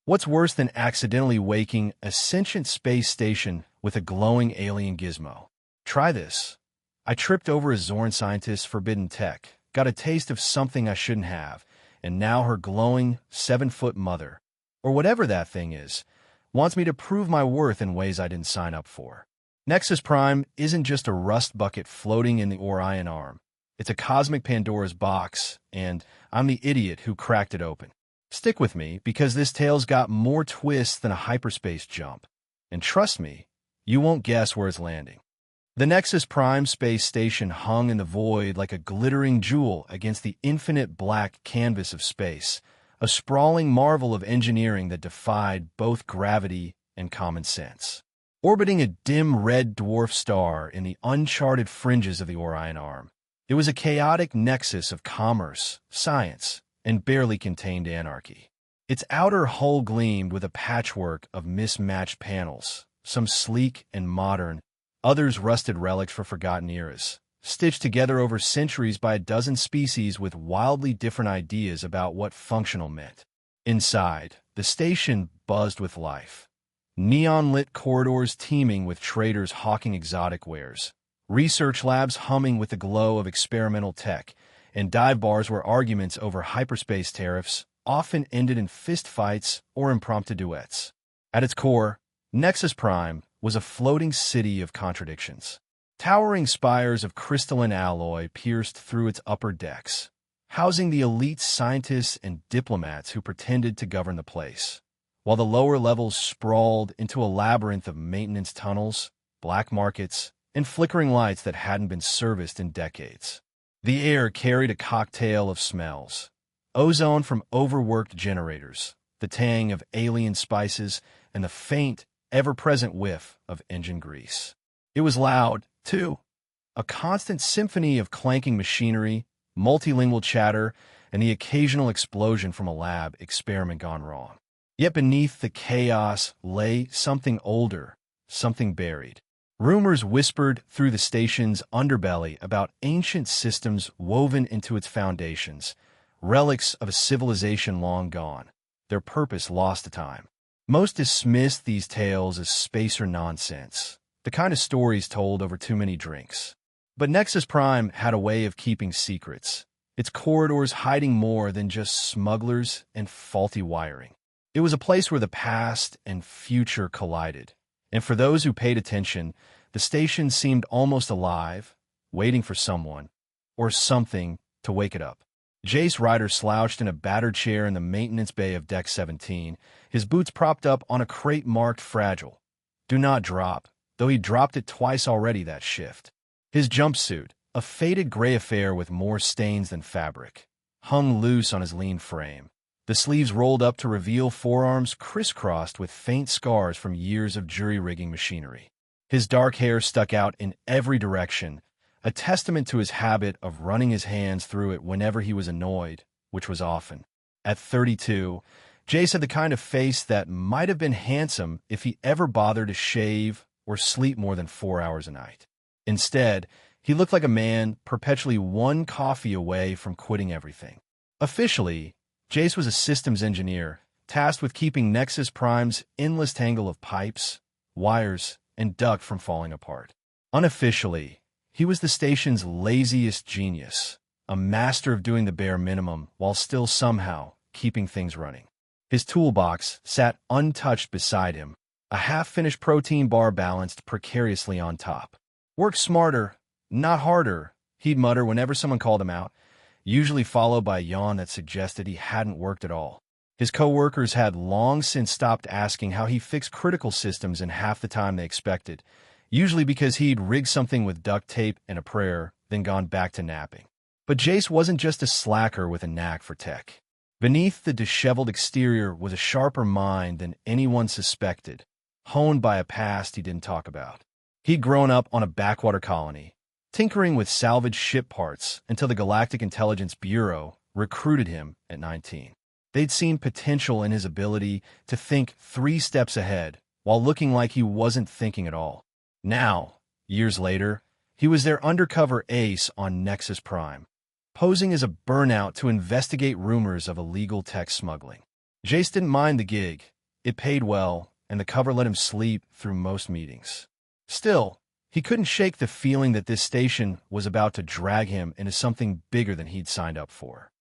What's worse than accidentally waking a sentient space station with a glowing alien gizmo? Try this. I tripped over a Zorn scientist's forbidden tech, got a taste of something I shouldn't have, and now her glowing 7-foot mother, or whatever that thing is, wants me to prove my worth in ways I didn't sign up for. Nexus Prime isn't just a rust bucket floating in the Orion Arm. It's a cosmic Pandora's box, and I'm the idiot who cracked it open. Stick with me, because this tale's got more twists than a hyperspace jump. And trust me, you won't guess where it's landing. The Nexus Prime space station hung in the void like a glittering jewel against the infinite black canvas of space, a sprawling marvel of engineering that defied both gravity and common sense. Orbiting a dim red dwarf star in the uncharted fringes of the Orion Arm, it was a chaotic nexus of commerce, science, and barely contained anarchy. Its outer hull gleamed with a patchwork of mismatched panels, some sleek and modern, others rusted relics for forgotten eras, stitched together over centuries by a dozen species with wildly different ideas about what functional meant. Inside, the station buzzed with life. Neon-lit corridors teeming with traders hawking exotic wares, research labs humming with the glow of experimental tech, and dive bars where arguments over hyperspace tariffs often ended in fistfights or impromptu duets. At its core, Nexus Prime was a floating city of contradictions. Towering spires of crystalline alloy pierced through its upper decks, housing the elite scientists and diplomats who pretended to govern the place, while the lower levels sprawled into a labyrinth of maintenance tunnels, black markets, and flickering lights that hadn't been serviced in decades. The air carried a cocktail of smells: ozone from overworked generators, the tang of alien spices, and the faint, ever-present whiff of engine grease. It was loud, too. A constant symphony of clanking machinery, multilingual chatter, and the occasional explosion from a lab experiment gone wrong. Yet beneath the chaos lay something older, something buried. Rumors whispered through the station's underbelly about ancient systems woven into its foundations, relics of a civilization long gone, their purpose lost to time. Most dismissed these tales as spacer nonsense, the kind of stories told over too many drinks. But Nexus Prime had a way of keeping secrets, its corridors hiding more than just smugglers and faulty wiring. It was a place where the past and future collided, and for those who paid attention, the station seemed almost alive, waiting for someone, or something, to wake it up. Jace Ryder slouched in a battered chair in the maintenance bay of Deck 17, his boots propped up on a crate marked Fragile. Do not drop, though he dropped it twice already that shift. His jumpsuit, a faded gray affair with more stains than fabric, hung loose on his lean frame, the sleeves rolled up to reveal forearms crisscrossed with faint scars from years of jury-rigging machinery. His dark hair stuck out in every direction, a testament to his habit of running his hands through it whenever he was annoyed, which was often. At 32, Jace had the kind of face that might have been handsome if he ever bothered to shave or sleep more than 4 hours a night. Instead, he looked like a man perpetually one coffee away from quitting everything. Officially, Jace was a systems engineer, tasked with keeping Nexus Prime's endless tangle of pipes, wires, and duct from falling apart. Unofficially, he was the station's laziest genius, a master of doing the bare minimum while still somehow keeping things running. His toolbox sat untouched beside him, a half-finished protein bar balanced precariously on top. "Work smarter, not harder," he'd mutter whenever someone called him out, usually followed by a yawn that suggested he hadn't worked at all. His co-workers had long since stopped asking how he fixed critical systems in half the time they expected, usually because he'd rigged something with duct tape and a prayer, then gone back to napping. But Jace wasn't just a slacker with a knack for tech. Beneath the disheveled exterior was a sharper mind than anyone suspected, honed by a past he didn't talk about. He'd grown up on a backwater colony, tinkering with salvaged ship parts until the Galactic Intelligence Bureau recruited him at 19. They'd seen potential in his ability to think 3 steps ahead while looking like he wasn't thinking at all. Now, years later, he was their undercover ace on Nexus Prime, posing as a burnout to investigate rumors of illegal tech smuggling. Jace didn't mind the gig, It paid well, and the cover let him sleep through most meetings. Still, he couldn't shake the feeling that this station was about to drag him into something bigger than he'd signed up for.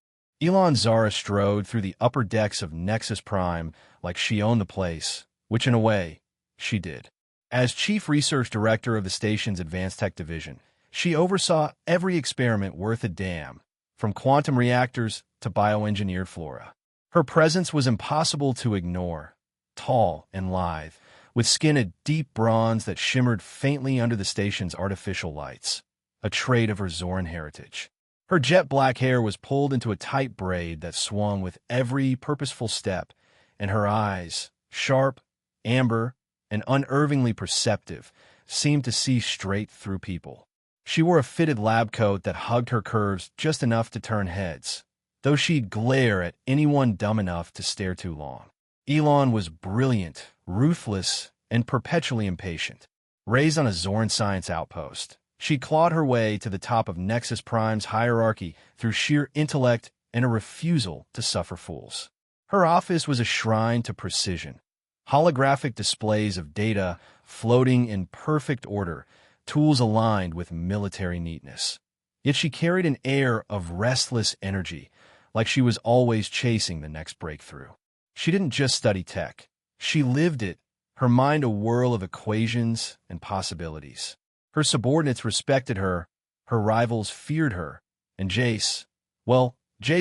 Elon Zara strode through the upper decks of Nexus Prime like she owned the place, which in a way, she did. As chief research director of the station's advanced tech division, she oversaw every experiment worth a damn, from quantum reactors to bioengineered flora. Her presence was impossible to ignore, tall and lithe, with skin a deep bronze that shimmered faintly under the station's artificial lights, a trait of her Zoran heritage. Her jet-black hair was pulled into a tight braid that swung with every purposeful step, and her eyes, sharp, amber, and unervingly perceptive, seemed to see straight through people. She wore a fitted lab coat that hugged her curves just enough to turn heads, though she'd glare at anyone dumb enough to stare too long. Elon was brilliant, ruthless, and perpetually impatient. Raised on a Zorn science outpost, she clawed her way to the top of Nexus Prime's hierarchy through sheer intellect and a refusal to suffer fools. Her office was a shrine to precision. Holographic displays of data floating in perfect order, tools aligned with military neatness. Yet she carried an air of restless energy, like she was always chasing the next breakthrough. She didn't just study tech. She lived it, her mind a whirl of equations and possibilities. Her subordinates respected her, her rivals feared her, and Jace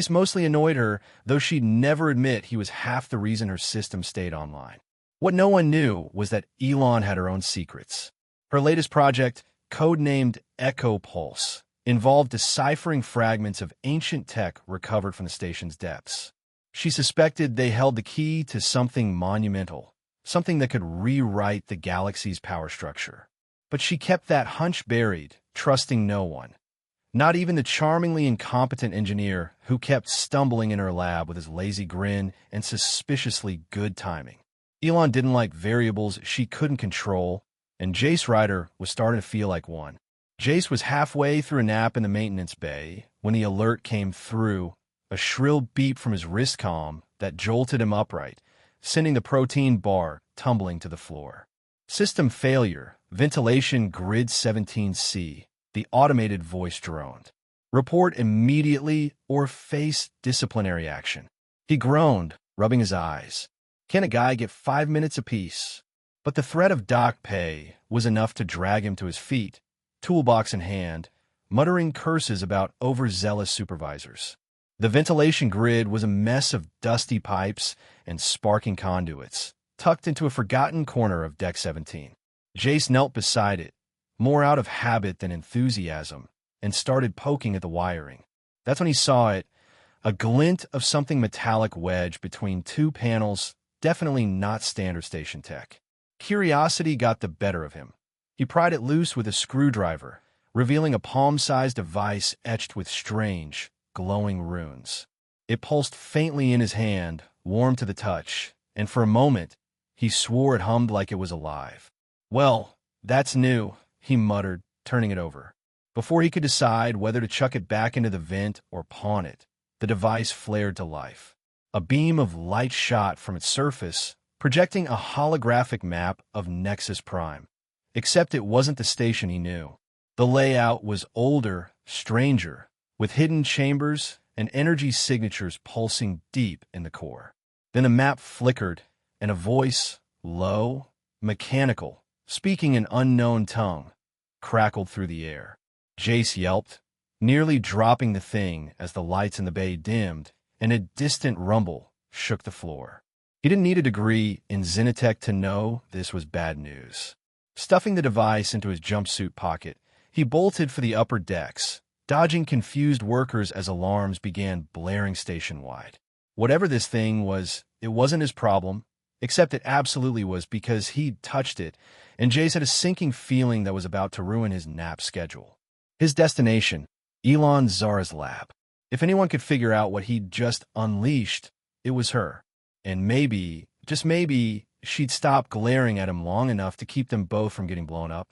mostly annoyed her, though she'd never admit he was half the reason her system stayed online. What no one knew was that Elon had her own secrets. Her latest project, codenamed Echo Pulse, involved deciphering fragments of ancient tech recovered from the station's depths. She suspected they held the key to something monumental, something that could rewrite the galaxy's power structure. But she kept that hunch buried, trusting no one. Not even the charmingly incompetent engineer who kept stumbling in her lab with his lazy grin and suspiciously good timing. Elon didn't like variables she couldn't control, and Jace Ryder was starting to feel like one. Jace was halfway through a nap in the maintenance bay when the alert came through, a shrill beep from his wrist comm that jolted him upright, sending the protein bar tumbling to the floor. System failure, ventilation grid 17C, the automated voice droned. Report immediately or face disciplinary action. He groaned, rubbing his eyes. Can a guy get 5 minutes apiece? But the threat of dock pay was enough to drag him to his feet, toolbox in hand, muttering curses about overzealous supervisors. The ventilation grid was a mess of dusty pipes and sparking conduits, tucked into a forgotten corner of Deck 17. Jace knelt beside it, more out of habit than enthusiasm, and started poking at the wiring. That's when he saw it, a glint of something metallic wedged between two panels, definitely not standard station tech. Curiosity got the better of him. He pried it loose with a screwdriver, revealing a palm-sized device etched with strange, glowing runes. It pulsed faintly in his hand, warm to the touch, and for a moment, he swore it hummed like it was alive. Well, that's new, he muttered, turning it over. Before he could decide whether to chuck it back into the vent or pawn it, the device flared to life. A beam of light shot from its surface, projecting a holographic map of Nexus Prime. Except it wasn't the station he knew. The layout was older, stranger, with hidden chambers and energy signatures pulsing deep in the core. Then the map flickered, and a voice, low, mechanical, speaking an unknown tongue, crackled through the air. Jace yelped, nearly dropping the thing as the lights in the bay dimmed, and a distant rumble shook the floor. He didn't need a degree in Xenotech to know this was bad news. Stuffing the device into his jumpsuit pocket, he bolted for the upper decks, dodging confused workers as alarms began blaring station-wide. Whatever this thing was, it wasn't his problem, except it absolutely was because he'd touched it, and Jace had a sinking feeling that was about to ruin his nap schedule. His destination, Elon Zara's lab. If anyone could figure out what he'd just unleashed, it was her. And maybe, just maybe, she'd stop glaring at him long enough to keep them both from getting blown up.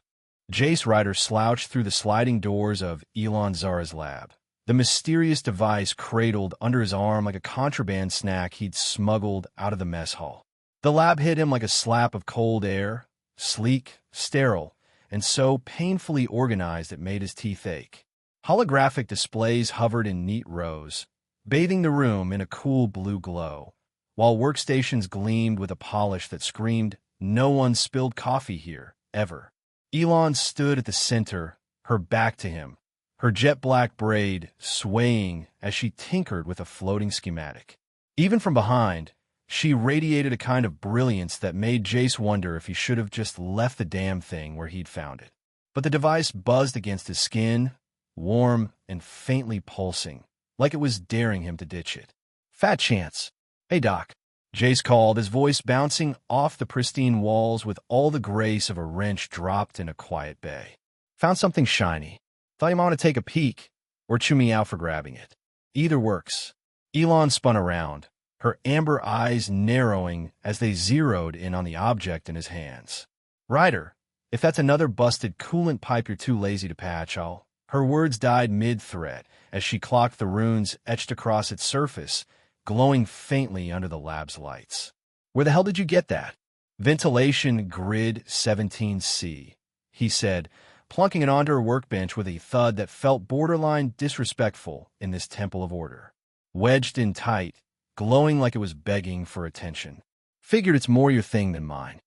Jace Ryder slouched through the sliding doors of Elon Zara's lab, the mysterious device cradled under his arm like a contraband snack he'd smuggled out of the mess hall. The lab hit him like a slap of cold air, sleek, sterile, and so painfully organized it made his teeth ache. Holographic displays hovered in neat rows, bathing the room in a cool blue glow, while workstations gleamed with a polish that screamed, "No one spilled coffee here, ever." Elon stood at the center, her back to him, her jet-black braid swaying as she tinkered with a floating schematic. Even from behind, she radiated a kind of brilliance that made Jace wonder if he should have just left the damn thing where he'd found it. But the device buzzed against his skin, warm and faintly pulsing, like it was daring him to ditch it. Fat chance. "Hey, Doc," Jace called, his voice bouncing off the pristine walls with all the grace of a wrench dropped in a quiet bay. "Found something shiny. Thought you might want to take a peek, or chew me out for grabbing it. Either works." Elon spun around, her amber eyes narrowing as they zeroed in on the object in his hands. "Ryder, if that's another busted coolant pipe you're too lazy to patch, I'll—" Her words died mid-threat as she clocked the runes etched across its surface, glowing faintly under the lab's lights. "Where the hell did you get that?" "Ventilation Grid 17C, he said, plunking it onto her workbench with a thud that felt borderline disrespectful in this temple of order. Wedged in tight, glowing like it was begging for attention. "Figured it's more your thing than mine."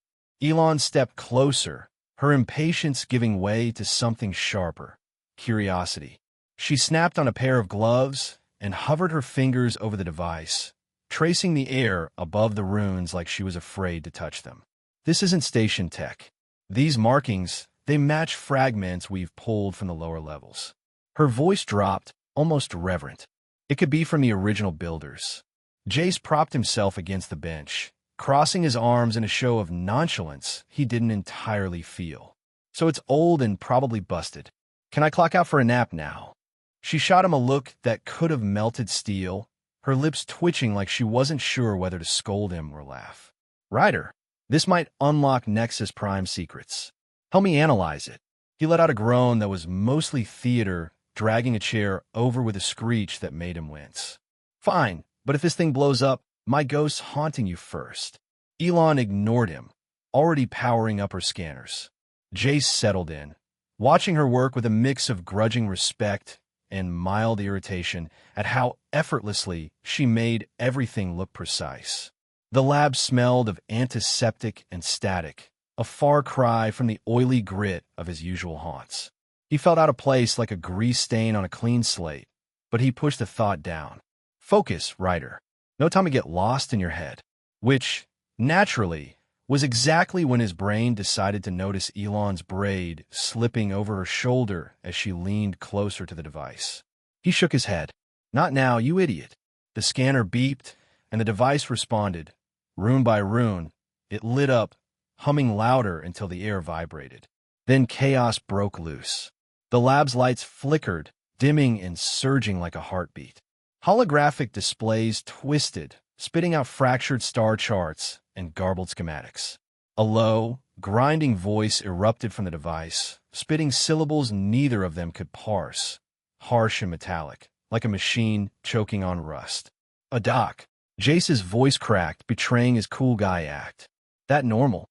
Elon stepped closer, her impatience giving way to something sharper. Curiosity. She snapped on a pair of gloves and hovered her fingers over the device, tracing the air above the runes like she was afraid to touch them. "This isn't station tech. These markings, they match fragments we've pulled from the lower levels." Her voice dropped, almost reverent. "It could be from the original builders." Jace propped himself against the bench, crossing his arms in a show of nonchalance he didn't entirely feel. "So it's old and probably busted. Can I clock out for a nap now?" She shot him a look that could have melted steel, her lips twitching like she wasn't sure whether to scold him or laugh. "Ryder, this might unlock Nexus Prime secrets. Help me analyze it." He let out a groan that was mostly theater, dragging a chair over with a screech that made him wince. "Fine, but if this thing blows up, my ghost's haunting you first." Elon ignored him, already powering up her scanners. Jace settled in, watching her work with a mix of grudging respect and mild irritation at how effortlessly she made everything look precise. The lab smelled of antiseptic and static, a far cry from the oily grit of his usual haunts. He felt out of place like a grease stain on a clean slate, but he pushed the thought down. "Focus, Ryder. No time to get lost in your head." Which, naturally, was exactly when his brain decided to notice Elon's braid slipping over her shoulder as she leaned closer to the device. He shook his head. "Not now, you idiot." The scanner beeped, and the device responded. Rune by rune, it lit up, humming louder until the air vibrated. Then chaos broke loose. The lab's lights flickered, dimming and surging like a heartbeat. Holographic displays twisted, spitting out fractured star charts and garbled schematics. A low, grinding voice erupted from the device, spitting syllables neither of them could parse, harsh and metallic, like a machine choking on rust. "A doc." Jace's voice cracked, betraying his cool guy act. "That normal?"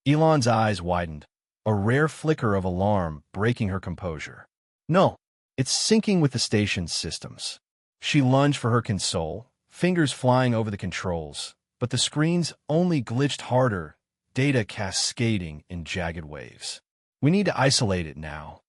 Elon's eyes widened, a rare flicker of alarm breaking her composure. "No, it's syncing with the station's systems." She lunged for her console, fingers flying over the controls, but the screens only glitched harder, data cascading in jagged waves. "We need to isolate it now."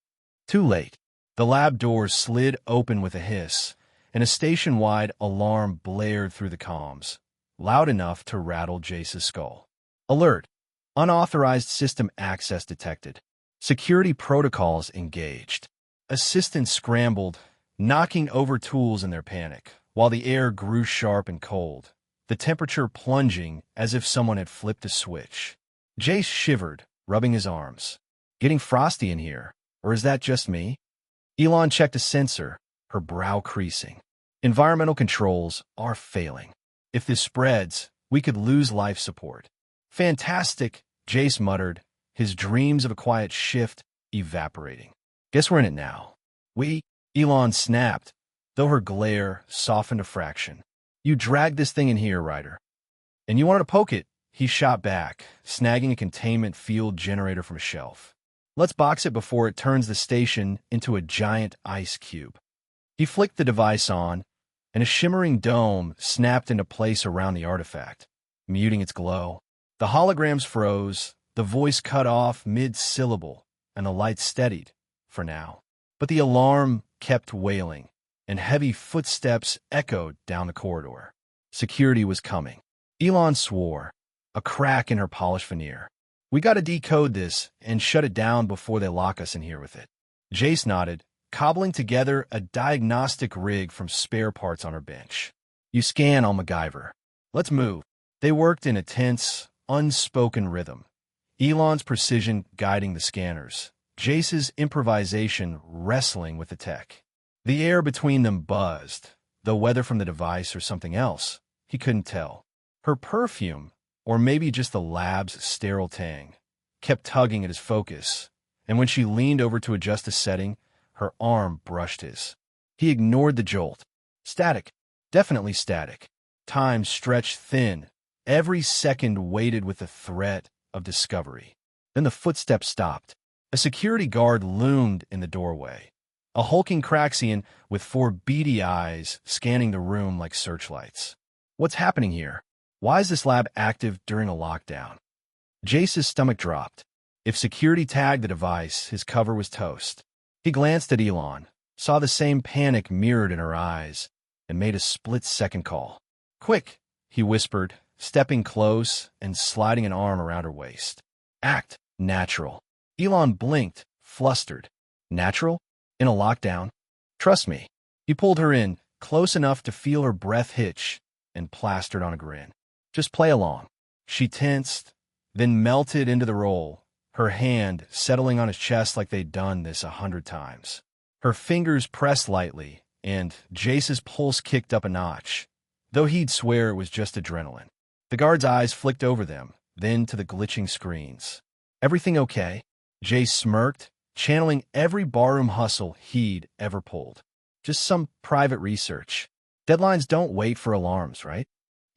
Too late. The lab doors slid open with a hiss, and a station-wide alarm blared through the comms, loud enough to rattle Jace's skull. "Alert! Unauthorized system access detected. Security protocols engaged." Assistants scrambled, knocking over tools in their panic, while the air grew sharp and cold, the temperature plunging as if someone had flipped a switch. Jace shivered, rubbing his arms. "Getting frosty in here, or is that just me?" Elon checked a sensor, her brow creasing. "Environmental controls are failing. If this spreads, we could lose life support." "Fantastic," Jace muttered, his dreams of a quiet shift evaporating. "Guess we're in it now." Elon snapped, though her glare softened a fraction. "You dragged this thing in here, Ryder." "And you wanted to poke it," He shot back, snagging a containment field generator from a shelf. Let's box it before it turns the station into a giant ice cube. He flicked the device on, and a shimmering dome snapped into place around the artifact, muting its glow. The holograms froze, the voice cut off mid-syllable, and the light steadied, for now. But the alarm kept wailing, and heavy footsteps echoed down the corridor. Security was coming. Elon swore, a crack in her polished veneer. We gotta decode this and shut it down before they lock us in here with it. Jace nodded, cobbling together a diagnostic rig from spare parts on her bench. You scan, I'll MacGyver. Let's move. They worked in a tense, unspoken rhythm. Elon's precision guiding the scanners, Jace's improvisation wrestling with the tech. The air between them buzzed, though whether from the device or something else, he couldn't tell. Her perfume, or maybe just the lab's sterile tang, kept tugging at his focus, and when she leaned over to adjust the setting, her arm brushed his. He ignored the jolt. Static. Definitely static. Time stretched thin. Every second weighted with the threat of discovery. Then the footsteps stopped. A security guard loomed in the doorway. A hulking Craxian with 4 beady eyes scanning the room like searchlights. What's happening here? Why is this lab active during a lockdown? Jace's stomach dropped. If security tagged the device, his cover was toast. He glanced at Elon, saw the same panic mirrored in her eyes, and made a split-second call. Quick, he whispered, stepping close and sliding an arm around her waist. Act natural. Elon blinked, flustered. Natural? In a lockdown? Trust me. He pulled her in, close enough to feel her breath hitch, and plastered on a grin. Just play along. She tensed, then melted into the role, her hand settling on his chest like they'd done this 100 times. Her fingers pressed lightly, and Jace's pulse kicked up a notch, though he'd swear it was just adrenaline. The guard's eyes flicked over them, then to the glitching screens. Everything okay? Jace smirked, channeling every barroom hustle he'd ever pulled. Just some private research. Deadlines don't wait for alarms, right?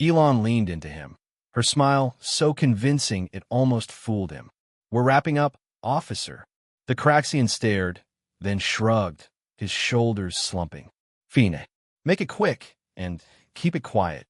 Elon leaned into him, her smile so convincing it almost fooled him. We're wrapping up, officer. The Craxian stared, then shrugged, his shoulders slumping. Fine. Make it quick, and keep it quiet.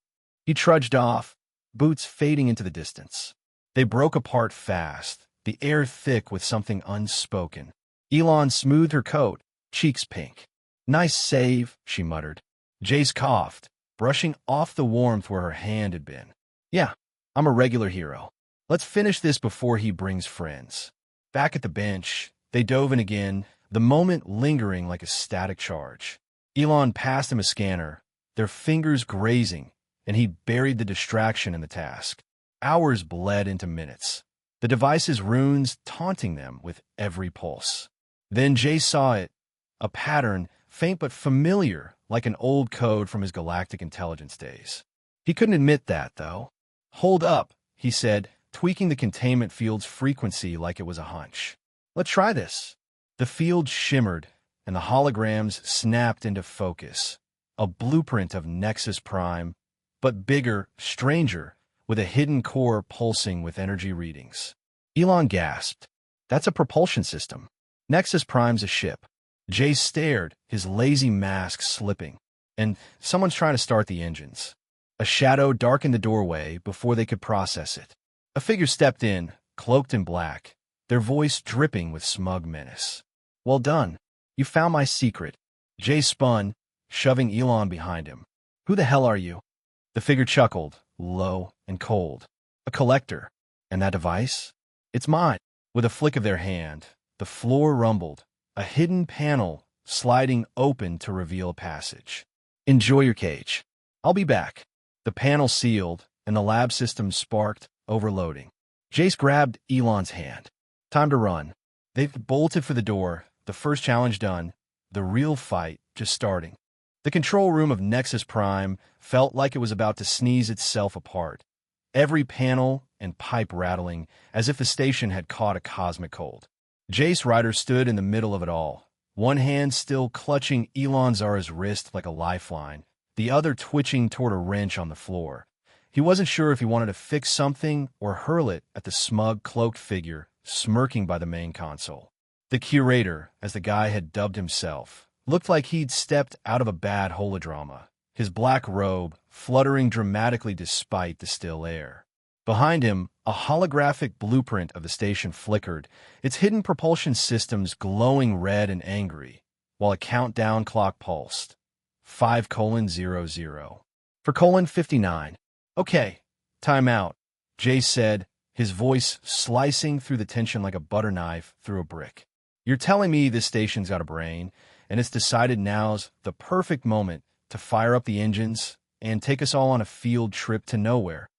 He trudged off, boots fading into the distance. They broke apart fast, the air thick with something unspoken. Elon smoothed her coat, cheeks pink. Nice save, she muttered. Jace coughed, brushing off the warmth where her hand had been. Yeah, I'm a regular hero. Let's finish this before he brings friends. Back at the bench, they dove in again, the moment lingering like a static charge. Elon passed him a scanner, their fingers grazing, and he buried the distraction in the task. Hours bled into minutes, the device's runes taunting them with every pulse. Then Jace saw it, a pattern, faint but familiar, like an old code from his Galactic intelligence days. He couldn't admit that, though. Hold up, he said, tweaking the containment field's frequency like it was a hunch. Let's try this. The field shimmered, and the holograms snapped into focus. A blueprint of Nexus Prime, but bigger, stranger, with a hidden core pulsing with energy readings. Elon gasped. That's a propulsion system. Nexus Prime's a ship. Jace stared, his lazy mask slipping. And someone's trying to start the engines. A shadow darkened the doorway before they could process it. A figure stepped in, cloaked in black, their voice dripping with smug menace. Well done. You found my secret. Jace spun, shoving Elon behind him. Who the hell are you? The figure chuckled, low and cold. A collector. And that device? It's mine. With a flick of their hand, the floor rumbled, a hidden panel sliding open to reveal a passage. Enjoy your cage. I'll be back. The panel sealed, and the lab system sparked, overloading. Jace grabbed Elon's hand. Time to run. They've bolted for the door, the first challenge done, the real fight just starting. The control room of Nexus Prime felt like it was about to sneeze itself apart, every panel and pipe rattling as if the station had caught a cosmic cold. Jace Ryder stood in the middle of it all, one hand still clutching Elon Zara's wrist like a lifeline, the other twitching toward a wrench on the floor, He wasn't sure if he wanted to fix something or hurl it at the smug, cloaked figure smirking by the main console. The curator, as the guy had dubbed himself, looked like he'd stepped out of a bad holodrama, his black robe fluttering dramatically despite the still air. Behind him, a holographic blueprint of the station flickered, its hidden propulsion systems glowing red and angry, while a countdown clock pulsed. 5:00. For :59. Okay, time out, Jace said, his voice slicing through the tension like a butter knife through a brick. You're telling me this station's got a brain, and it's decided now's the perfect moment to fire up the engines and take us all on a field trip to nowhere?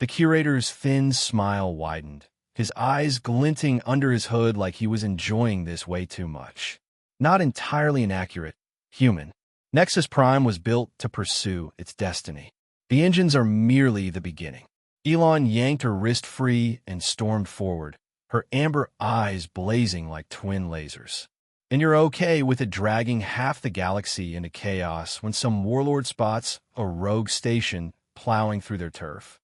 The curator's thin smile widened, his eyes glinting under his hood like he was enjoying this way too much. Not entirely inaccurate. Human. Nexus Prime was built to pursue its destiny. The engines are merely the beginning. Elon yanked her wrist free and stormed forward, her amber eyes blazing like twin lasers. And you're okay with it dragging half the galaxy into chaos when some warlord spots a rogue station plowing through their turf.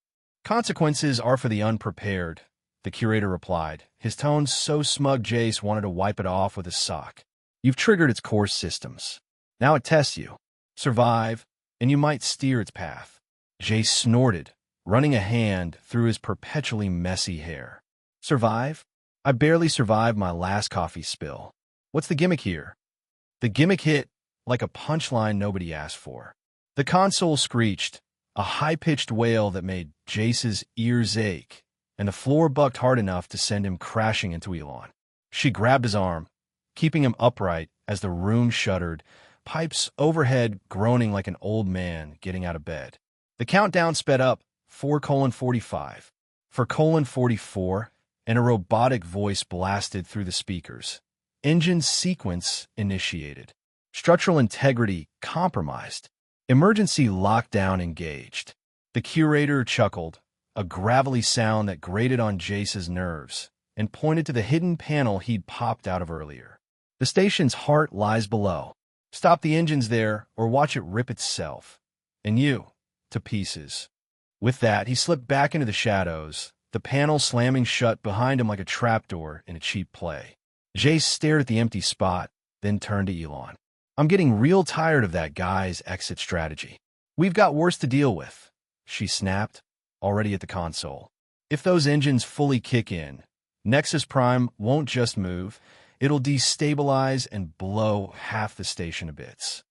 Consequences are for the unprepared, the curator replied, his tone so smug Jace wanted to wipe it off with his sock. You've triggered its core systems. Now it tests you. Survive, and you might steer its path. Jace snorted, running a hand through his perpetually messy hair. Survive? I barely survived my last coffee spill. What's the gimmick here? The gimmick hit like a punchline nobody asked for. The console screeched, a high-pitched wail that made Jace's ears ache, and the floor bucked hard enough to send him crashing into Elon. She grabbed his arm, keeping him upright as the room shuddered, pipes overhead groaning like an old man getting out of bed. The countdown sped up, 4:45. For :44, and a robotic voice blasted through the speakers. Engine sequence initiated. Structural integrity compromised. Emergency lockdown engaged. The curator chuckled, a gravelly sound that grated on Jace's nerves, and pointed to the hidden panel he'd popped out of earlier. The station's heart lies below. Stop the engines there, or watch it rip itself. And you, to pieces. With that, he slipped back into the shadows, the panel slamming shut behind him like a trapdoor in a cheap play. Jace stared at the empty spot, then turned to Elon. I'm getting real tired of that guy's exit strategy. We've got worse to deal with, she snapped, already at the console. If those engines fully kick in, Nexus Prime won't just move, it'll destabilize and blow half the station to bits.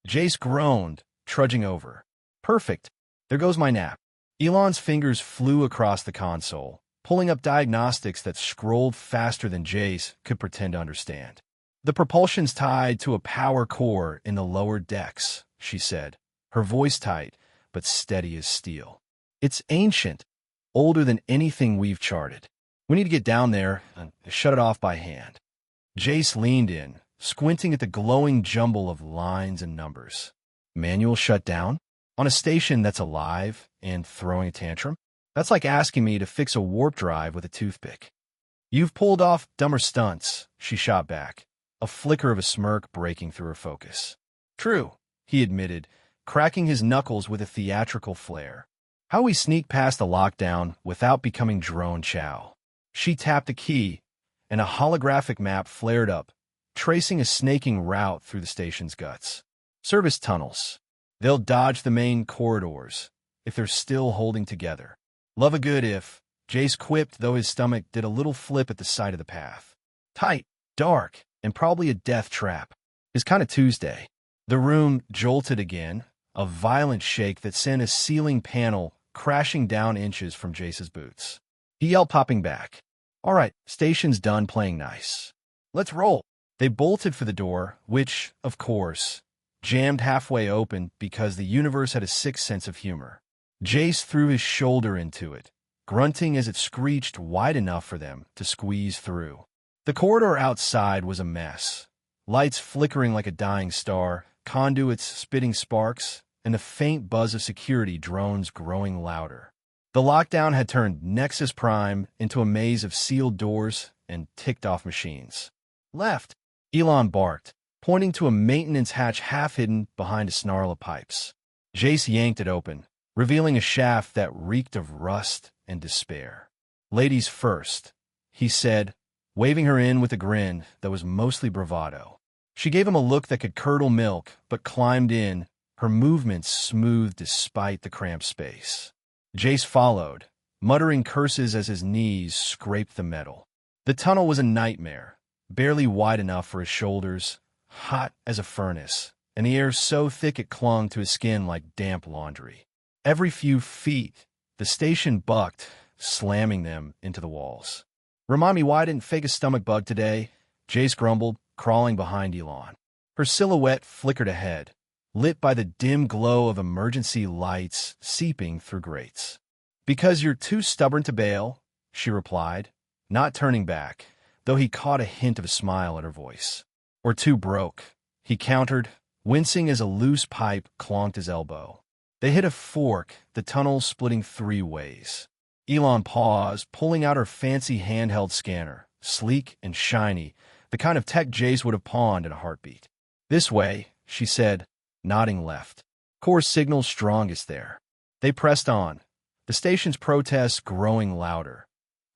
Jace groaned, trudging over. Perfect. There goes my nap. Elon's fingers flew across the console, pulling up diagnostics that scrolled faster than Jace could pretend to understand. The propulsion's tied to a power core in the lower decks, she said, her voice tight, but steady as steel. It's ancient, older than anything we've charted. We need to get down there and shut it off by hand. Jace leaned in, squinting at the glowing jumble of lines and numbers. Manual shutdown? On a station that's alive and throwing a tantrum? That's like asking me to fix a warp drive with a toothpick. You've pulled off dumber stunts, she shot back, a flicker of a smirk breaking through her focus. True, he admitted, cracking his knuckles with a theatrical flair. How we sneak past the lockdown without becoming drone chow. She tapped a key, and a holographic map flared up, tracing a snaking route through the station's guts. Service tunnels. They'll dodge the main corridors, if they're still holding together. Love a good if, Jace quipped, though his stomach did a little flip at the sight of the path. Tight, dark, and probably a death trap. It's kind of Tuesday. The room jolted again, a violent shake that sent a ceiling panel crashing down inches from Jace's boots. He yelled, popping back. All right, station's done playing nice. Let's roll. They bolted for the door, which, of course, jammed halfway open because the universe had a sick sense of humor. Jace threw his shoulder into it, grunting as it screeched wide enough for them to squeeze through. The corridor outside was a mess. Lights flickering like a dying star, conduits spitting sparks, and a faint buzz of security drones growing louder. The lockdown had turned Nexus Prime into a maze of sealed doors and ticked-off machines. Left, Elon barked, pointing to a maintenance hatch half hidden behind a snarl of pipes. Jace yanked it open, revealing a shaft that reeked of rust and despair. "Ladies first," he said, waving her in with a grin that was mostly bravado. She gave him a look that could curdle milk, but climbed in, her movements smooth despite the cramped space. Jace followed, muttering curses as his knees scraped the metal. The tunnel was a nightmare, barely wide enough for his shoulders, hot as a furnace, and the air so thick it clung to his skin like damp laundry. Every few feet, the station bucked, slamming them into the walls. "Remind me why I didn't fake a stomach bug today," Jace grumbled, crawling behind Elon. Her silhouette flickered ahead, lit by the dim glow of emergency lights seeping through grates. "Because you're too stubborn to bail," she replied, not turning back, though he caught a hint of a smile in her voice. "Or too broke," he countered, wincing as a loose pipe clonked his elbow. They hit a fork, the tunnel splitting 3 ways. Elon paused, pulling out her fancy handheld scanner, sleek and shiny, the kind of tech Jace would have pawned in a heartbeat. "This way," she said, nodding left. "Core signal strongest there." They pressed on, the station's protests growing louder,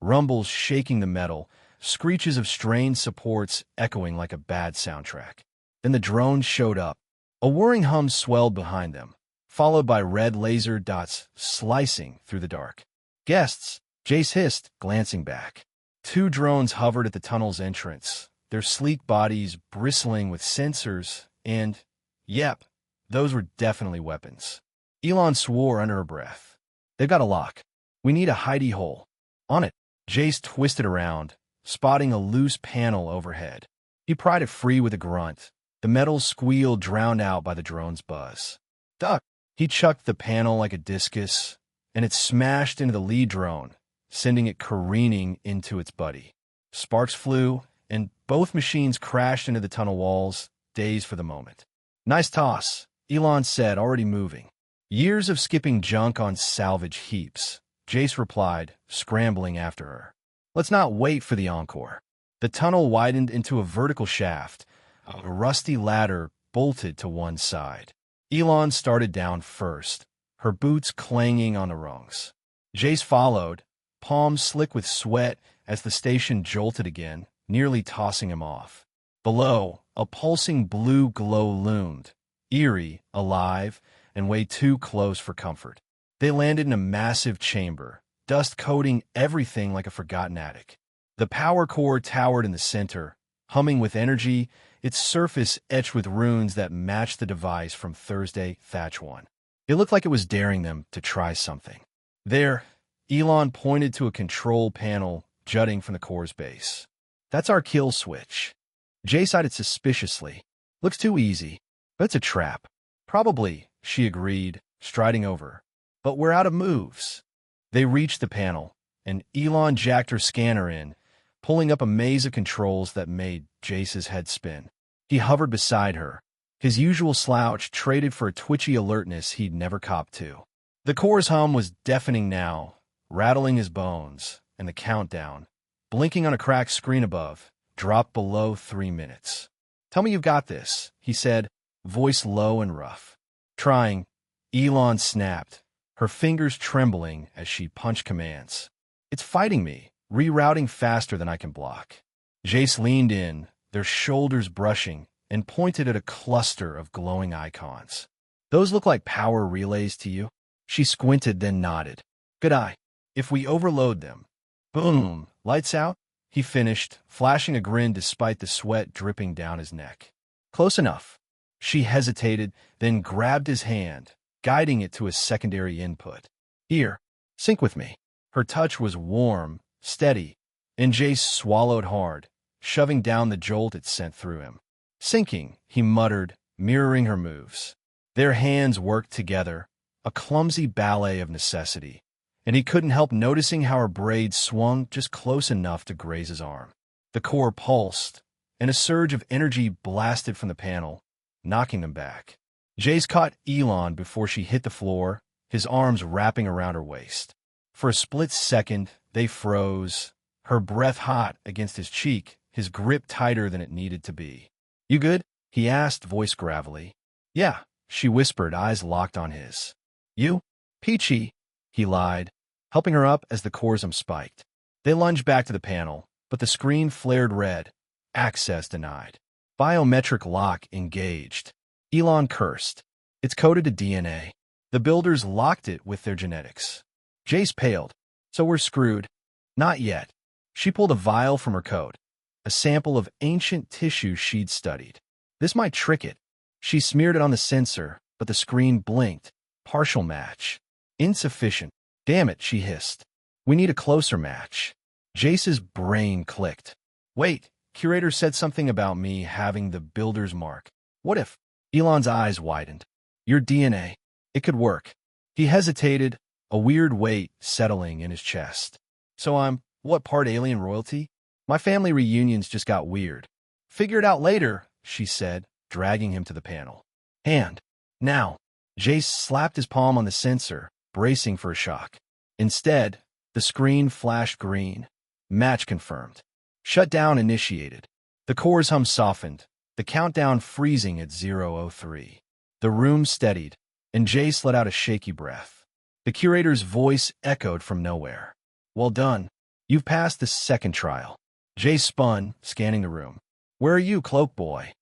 rumbles shaking the metal, screeches of strained supports echoing like a bad soundtrack. Then the drones showed up. A whirring hum swelled behind them, followed by red laser dots slicing through the dark. "Guests," Jace hissed, glancing back. 2 drones hovered at the tunnel's entrance, their sleek bodies bristling with sensors and, yep, those were definitely weapons. Elon swore under her breath. "They've got a lock. We need a hidey hole." "On it." Jace twisted around, spotting a loose panel overhead. He pried it free with a grunt, the metal squeal drowned out by the drone's buzz. "Duck!" He chucked the panel like a discus, and it smashed into the lead drone, sending it careening into its buddy. Sparks flew, and both machines crashed into the tunnel walls, dazed for the moment. "Nice toss," Elon said, already moving. "Years of skipping junk on salvage heaps," Jace replied, scrambling after her. "Let's not wait for the encore." The tunnel widened into a vertical shaft, a rusty ladder bolted to one side. Elon started down first, her boots clanging on the rungs. Jace followed, palms slick with sweat as the station jolted again, nearly tossing him off. Below, a pulsing blue glow loomed, eerie, alive, and way too close for comfort. They landed in a massive chamber, dust coating everything like a forgotten attic. The power core towered in the center, humming with energy, its surface etched with runes that matched the device from Thursday Thatch 1. It looked like it was daring them to try something. There, Elon pointed to a control panel jutting from the core's base. "That's our kill switch." Jace eyed it suspiciously. "Looks too easy, but it's a trap." "Probably," she agreed, striding over. "But we're out of moves." They reached the panel, and Elon jacked her scanner in, pulling up a maze of controls that made Jace's head spin. He hovered beside her, his usual slouch traded for a twitchy alertness he'd never copped to. The core's hum was deafening now, rattling his bones, and the countdown, blinking on a cracked screen above, dropped below 3 minutes. "Tell me you've got this," he said, voice low and rough. "Trying," Elon snapped, her fingers trembling as she punched commands. "It's fighting me, rerouting faster than I can block." Jace leaned in, their shoulders brushing, and pointed at a cluster of glowing icons. "Those look like power relays to you?" She squinted, then nodded. "Good eye. If we overload them." Boom! "Lights out," he finished, flashing a grin despite the sweat dripping down his neck. "Close enough." She hesitated, then grabbed his hand, guiding it to a secondary input. "Here, sync with me." Her touch was warm, steady, and Jace swallowed hard, shoving down the jolt it sent through him. "Syncing," he muttered, mirroring her moves. Their hands worked together, a clumsy ballet of necessity, and he couldn't help noticing how her braids swung just close enough to graze his arm. The core pulsed, and a surge of energy blasted from the panel, knocking them back. Jace caught Elon before she hit the floor, his arms wrapping around her waist. For a split second, they froze, her breath hot against his cheek, his grip tighter than it needed to be. "You good?" he asked, voice gravelly. "Yeah," she whispered, eyes locked on his. "You?" Peachy, he lied, helping her up as the Corsum spiked. They lunged back to the panel, but the screen flared red. Access denied. Biometric lock engaged. Elon cursed. It's coded to DNA. The builders locked it with their genetics. Jace paled. So we're screwed. Not yet. She pulled a vial from her coat, a sample of ancient tissue she'd studied. This might trick it. She smeared it on the sensor, but the screen blinked. Partial match. Insufficient. Damn it, she hissed. We need a closer match. Jace's brain clicked. Wait, Curator said something about me having the builder's mark. What if? Elon's eyes widened. Your DNA. It could work. He hesitated, a weird weight settling in his chest. So I'm, what part alien royalty? My family reunions just got weird. Figure it out later, she said, dragging him to the panel. Hand. Now. Jace slapped his palm on the sensor, bracing for a shock. Instead, the screen flashed green. Match confirmed. Shutdown initiated. The core's hum softened, the countdown freezing at 0:03. The room steadied, and Jace let out a shaky breath. The curator's voice echoed from nowhere. Well done. You've passed the second trial. Jace spun, scanning the room. Where are you, Cloak Boy?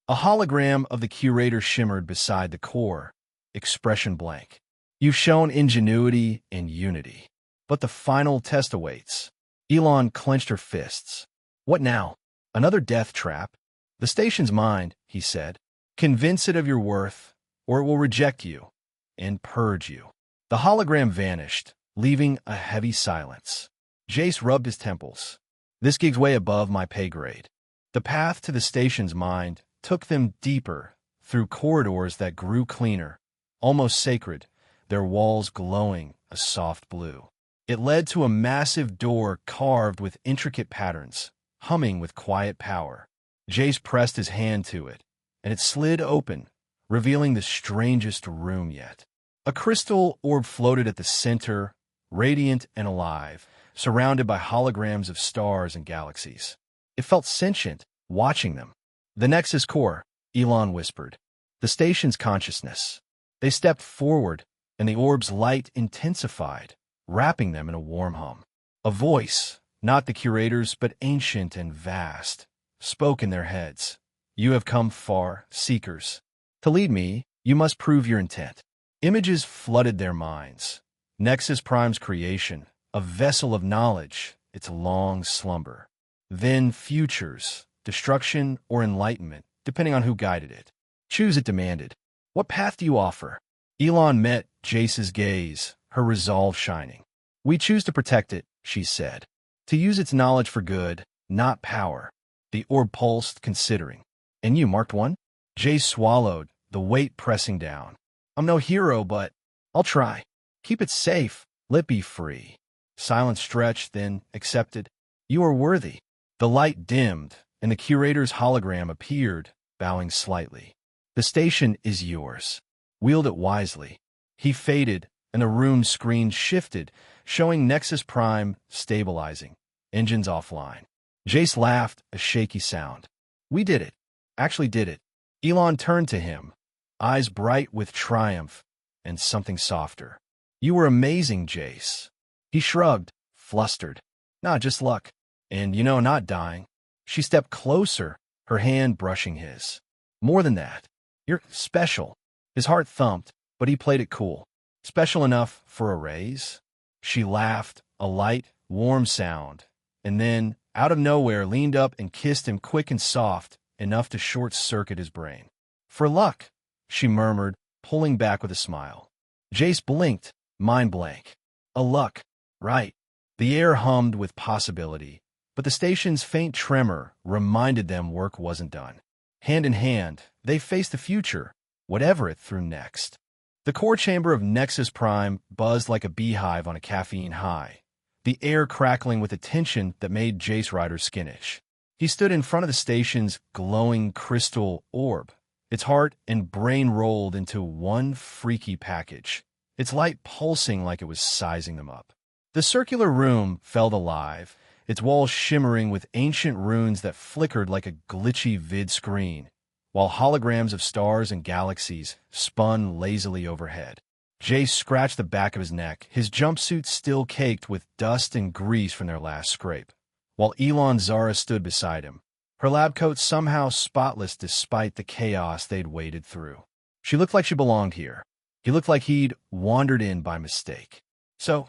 A hologram of the curator shimmered beside the core, expression blank. You've shown ingenuity and unity. But the final test awaits. Elon clenched her fists. What now? Another death trap? The station's mind, he said. Convince it of your worth, or it will reject you and purge you. The hologram vanished, leaving a heavy silence. Jace rubbed his temples. This gig's way above my pay grade. The path to the station's mind took them deeper, through corridors that grew cleaner, almost sacred, their walls glowing a soft blue. It led to a massive door carved with intricate patterns, humming with quiet power. Jace pressed his hand to it, and it slid open, revealing the strangest room yet. A crystal orb floated at the center, radiant and alive, surrounded by holograms of stars and galaxies. It felt sentient, watching them. The Nexus Core, Elon whispered. The station's consciousness. They stepped forward, and the orb's light intensified, wrapping them in a warm hum. A voice, not the curator's but ancient and vast, spoke in their heads. You have come far, seekers. To lead me, you must prove your intent. Images flooded their minds. Nexus Prime's creation, a vessel of knowledge, its long slumber. Then futures, destruction or enlightenment, depending on who guided it. Choose, it demanded. What path do you offer? Elon met Jace's gaze, her resolve shining. We choose to protect it, she said. To use its knowledge for good, not power. The orb pulsed, considering. And you marked one? Jace swallowed, the weight pressing down. I'm no hero, but I'll try. Keep it safe. Let be free. Silence stretched, then accepted. You are worthy. The light dimmed, and the curator's hologram appeared, bowing slightly. The station is yours. Wield it wisely. He faded, and the room screen shifted, showing Nexus Prime stabilizing. Engines offline. Jace laughed, a shaky sound. We did it. Actually did it. Elon turned to him, eyes bright with triumph, and something softer. You were amazing, Jace. He shrugged, flustered. Nah, just luck. And, not dying. She stepped closer, her hand brushing his. More than that. You're special. His heart thumped, but he played it cool. Special enough for a raise? She laughed, a light, warm sound, and then, out of nowhere, leaned up and kissed him quick and soft, enough to short-circuit his brain. For luck, she murmured, pulling back with a smile. Jace blinked, mind blank. A luck, right. The air hummed with possibility, but the station's faint tremor reminded them work wasn't done. Hand in hand, they faced the future, whatever it threw next. The core chamber of Nexus Prime buzzed like a beehive on a caffeine high, the air crackling with a tension that made Jace Ryder's skin itch. He stood in front of the station's glowing crystal orb, its heart and brain rolled into one freaky package, its light pulsing like it was sizing them up. The circular room felt alive, its walls shimmering with ancient runes that flickered like a glitchy vid screen, while holograms of stars and galaxies spun lazily overhead. Jace scratched the back of his neck, his jumpsuit still caked with dust and grease from their last scrape, while Elon Zara stood beside him, her lab coat somehow spotless despite the chaos they'd waded through. She looked like she belonged here. He looked like he'd wandered in by mistake. So,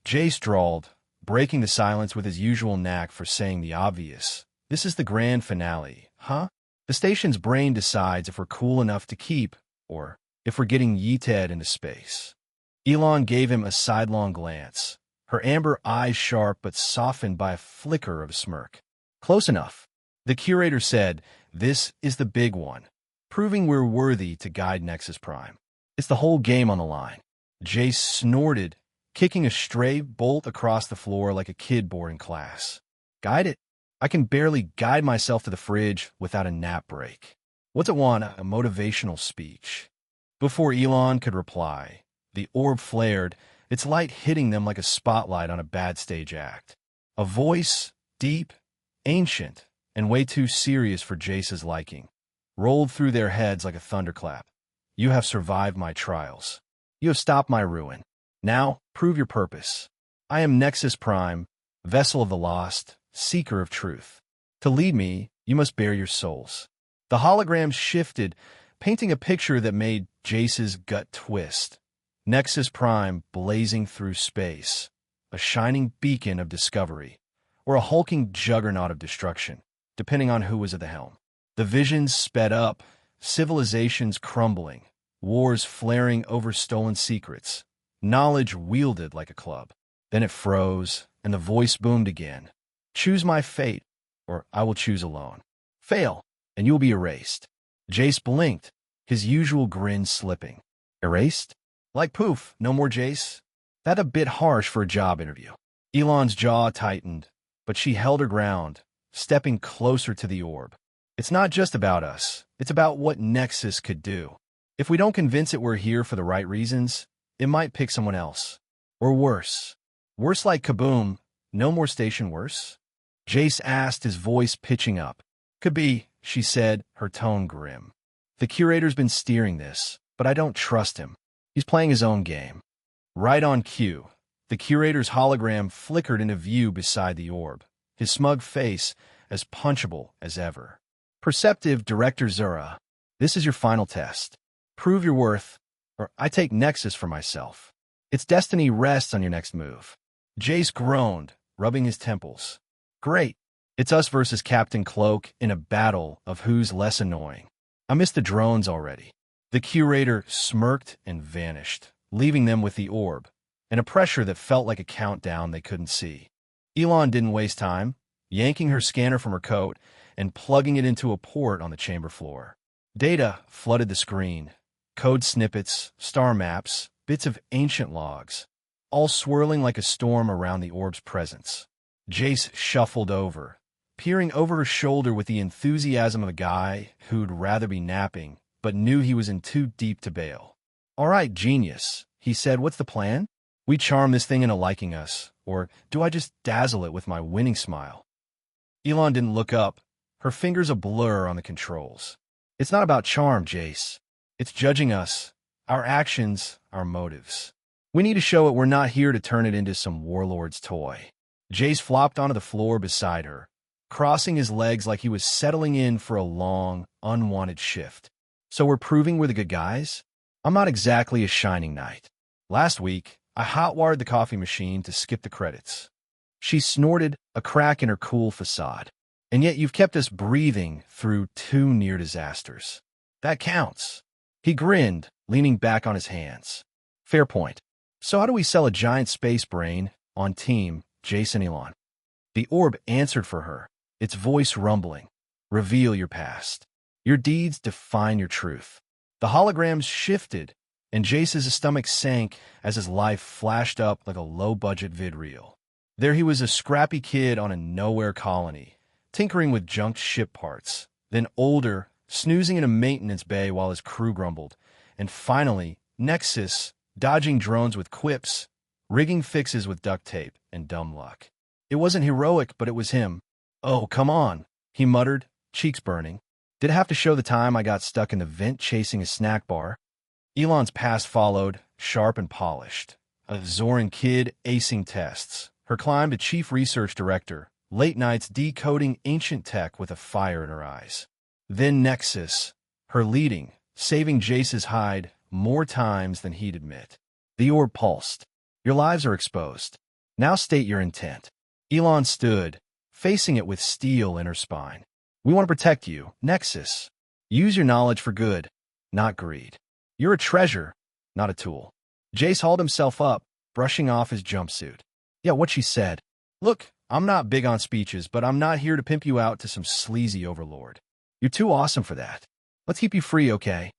Jace drawled, breaking the silence with his usual knack for saying the obvious. This is the grand finale, huh? The station's brain decides if we're cool enough to keep, or if we're getting yeeted into space. Elon gave him a sidelong glance, her amber eyes sharp but softened by a flicker of a smirk. Close enough. The curator said, this is the big one, proving we're worthy to guide Nexus Prime. It's the whole game on the line. Jace snorted, kicking a stray bolt across the floor like a kid bored in class. Guide it? I can barely guide myself to the fridge without a nap break. What's it want, a motivational speech? Before Elon could reply, the orb flared, its light hitting them like a spotlight on a bad stage act. A voice, deep, ancient, and way too serious for Jace's liking, rolled through their heads like a thunderclap. You have survived my trials. You have stopped my ruin. Now, prove your purpose. I am Nexus Prime, vessel of the lost, seeker of truth. To lead me, you must bare your souls. The holograms shifted, painting a picture that made Jace's gut twist. Nexus Prime blazing through space, a shining beacon of discovery, or a hulking juggernaut of destruction, depending on who was at the helm. The visions sped up, civilizations crumbling, wars flaring over stolen secrets, knowledge wielded like a club. Then it froze, and the voice boomed again. Choose my fate, or I will choose alone. Fail, and you will be erased. Jace blinked, his usual grin slipping. Erased? Like poof, no more Jace? That a bit harsh for a job interview. Elon's jaw tightened, but she held her ground, stepping closer to the orb. It's not just about us. It's about what Nexus could do. If we don't convince it we're here for the right reasons, it might pick someone else. Or worse. Worse like kaboom, no more station worse? Jace asked, his voice pitching up. Could be, she said, her tone grim. The curator's been steering this, but I don't trust him. He's playing his own game. Right on cue, the curator's hologram flickered into view beside the orb, his smug face as punchable as ever. Perceptive Director Zura, this is your final test. Prove your worth, or I take Nexus for myself. Its destiny rests on your next move. Jace groaned, rubbing his temples. Great. It's us versus Captain Cloak in a battle of who's less annoying. I missed the drones already. The curator smirked and vanished, leaving them with the orb, and a pressure that felt like a countdown they couldn't see. Elon didn't waste time, yanking her scanner from her coat and plugging it into a port on the chamber floor. Data flooded the screen. Code snippets, star maps, bits of ancient logs, all swirling like a storm around the orb's presence. Jace shuffled over, peering over her shoulder with the enthusiasm of a guy who'd rather be napping, but knew he was in too deep to bail. All right, genius, he said, what's the plan? We charm this thing into liking us, or do I just dazzle it with my winning smile? Elon didn't look up, her fingers a blur on the controls. It's not about charm, Jace. It's judging us, our actions, our motives. We need to show it we're not here to turn it into some warlord's toy. Jace flopped onto the floor beside her, crossing his legs like he was settling in for a long, unwanted shift. So we're proving we're the good guys? I'm not exactly a shining knight. Last week, I hot-wired the coffee machine to skip the credits. She snorted, a crack in her cool facade. And yet you've kept us breathing through 2 near disasters. That counts. He grinned, leaning back on his hands. Fair point. So how do we sell a giant space brain on Team Jason Elon? The orb answered for her, its voice rumbling. Reveal your past. Your deeds define your truth. The holograms shifted, and Jace's stomach sank as his life flashed up like a low-budget vid reel. There he was, a scrappy kid on a nowhere colony, tinkering with junked ship parts, then older, snoozing in a maintenance bay while his crew grumbled, and finally, Nexus, dodging drones with quips, rigging fixes with duct tape and dumb luck. It wasn't heroic, but it was him. Oh, come on, he muttered, cheeks burning. Did it have to show the time I got stuck in the vent chasing a snack bar? Elon's pass followed, sharp and polished. A Zoran kid acing tests. Her climb to chief research director. Late nights decoding ancient tech with a fire in her eyes. Then Nexus. Her leading, saving Jace's hide more times than he'd admit. The orb pulsed. Your lives are exposed. Now state your intent. Elon stood, facing it with steel in her spine. We want to protect you, Nexus. Use your knowledge for good, not greed. You're a treasure, not a tool. Jace hauled himself up, brushing off his jumpsuit. Yeah, what she said. Look, I'm not big on speeches, but I'm not here to pimp you out to some sleazy overlord. You're too awesome for that. Let's keep you free, okay?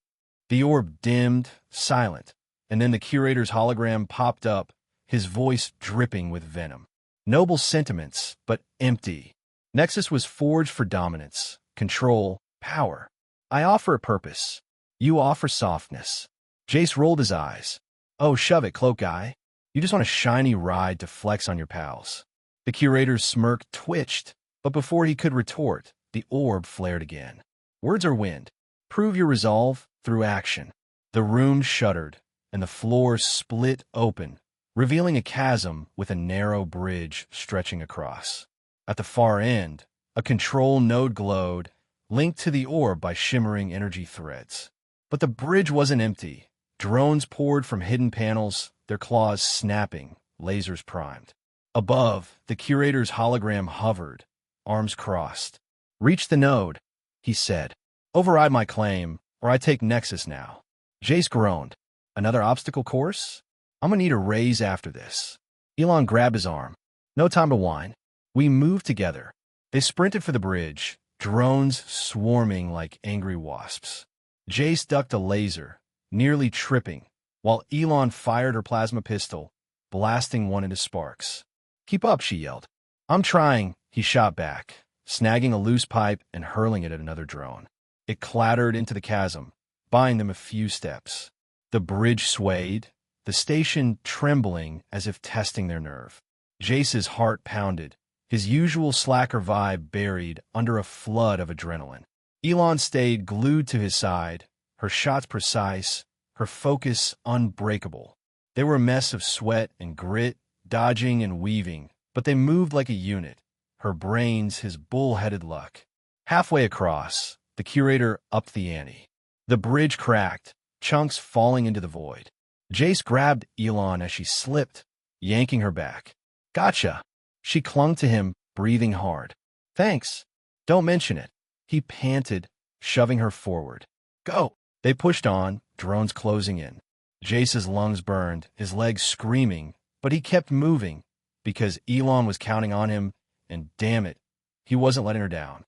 The orb dimmed, silent, and then the curator's hologram popped up, his voice dripping with venom. Noble sentiments, but empty. Nexus was forged for dominance, control, power. I offer a purpose. You offer softness. Jace rolled his eyes. Oh, shove it, cloak guy. You just want a shiny ride to flex on your pals. The curator's smirk twitched, but before he could retort, the orb flared again. Words are wind. Prove your resolve through action. The room shuddered, and the floor split open, revealing a chasm with a narrow bridge stretching across. At the far end, a control node glowed, linked to the orb by shimmering energy threads. But the bridge wasn't empty. Drones poured from hidden panels, their claws snapping, lasers primed. Above, the curator's hologram hovered, arms crossed. Reach the node, he said. Override my claim, or I take Nexus now. Jace groaned. Another obstacle course? I'm gonna need a raise after this. Elon grabbed his arm. No time to whine. We moved together. They sprinted for the bridge, drones swarming like angry wasps. Jace ducked a laser, nearly tripping, while Elon fired her plasma pistol, blasting one into sparks. Keep up, she yelled. I'm trying, he shot back, snagging a loose pipe and hurling it at another drone. It clattered into the chasm, buying them a few steps. The bridge swayed, the station trembling as if testing their nerve. Jace's heart pounded, his usual slacker vibe buried under a flood of adrenaline. Elon stayed glued to his side, her shots precise, her focus unbreakable. They were a mess of sweat and grit, dodging and weaving, but they moved like a unit, her brains his bull-headed luck. Halfway across, the curator upped the ante. The bridge cracked, chunks falling into the void. Jace grabbed Elon as she slipped, yanking her back. Gotcha. She clung to him, breathing hard. Thanks. Don't mention it. He panted, shoving her forward. Go. They pushed on, drones closing in. Jace's lungs burned, his legs screaming, but he kept moving because Elon was counting on him, and damn it, he wasn't letting her down.